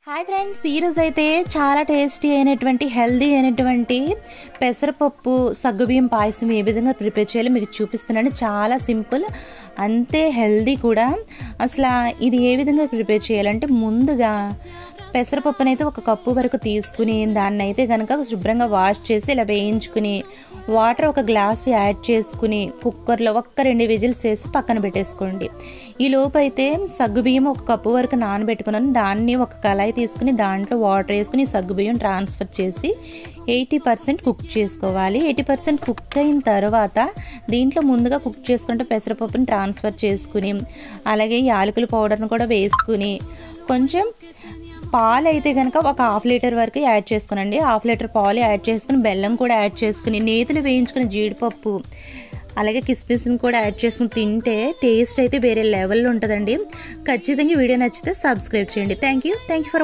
Hi friends, ఈరోజు అయితే చాలా టేస్టీ అయినటువంటి హెల్దీ అయినటువంటి పెసరపప్పు సగ్గుబియ్యం పాయసం ఏ విధంగా ప్రిపేర్ చేయాలో మీకు చూపిస్తున్నాను. చాలా సింపుల్, అంతే హెల్దీ కూడా. అసలు ఇది ఏ విధంగా ప్రిపేర్ చేయాలంటే, ముందుగా పెసరపప్పునైతే ఒక కప్పు వరకు తీసుకుని దాన్ని అయితే కనుక శుభ్రంగా వాష్ చేసి ఇలా వేయించుకుని వాటర్ ఒక గ్లాస్ యాడ్ చేసుకుని కుక్కర్లో 1-2 విజిల్స్ వేసి పక్కన పెట్టేసుకోండి. ఈ లోపు అయితే సగ్గుబియ్యం ఒక కప్పు వరకు నానబెట్టుకున్నాను. దాన్ని ఒక కళాయి తీసుకుని దాంట్లో వాటర్ వేసుకుని సగ్గుబియ్యం ట్రాన్స్ఫర్ చేసి 80% కుక్ చేసుకోవాలి. 80% కుక్ అయిన తర్వాత దీంట్లో ముందుగా కుక్ చేసుకుంటే పెసరపప్పుని ట్రాన్స్ఫర్ చేసుకుని అలాగే యాలకుల పౌడర్ని కూడా వేసుకుని కొంచెం పాలు అయితే కనుక ఒక 1/2 లీటర్ వరకు యాడ్ చేసుకునండి. 1/2 లీటర్ పాలు యాడ్ చేసుకుని బెల్లం కూడా యాడ్ చేసుకుని నేతులు వేయించుకుని జీడిపప్పు అలాగే కిస్మిస్ని కూడా యాడ్ చేసుకుని తింటే టేస్ట్ అయితే వేరే లెవెల్లో ఉంటుందండి. ఖచ్చితంగా వీడియో నచ్చితే సబ్స్క్రైబ్ చేయండి. Thank you for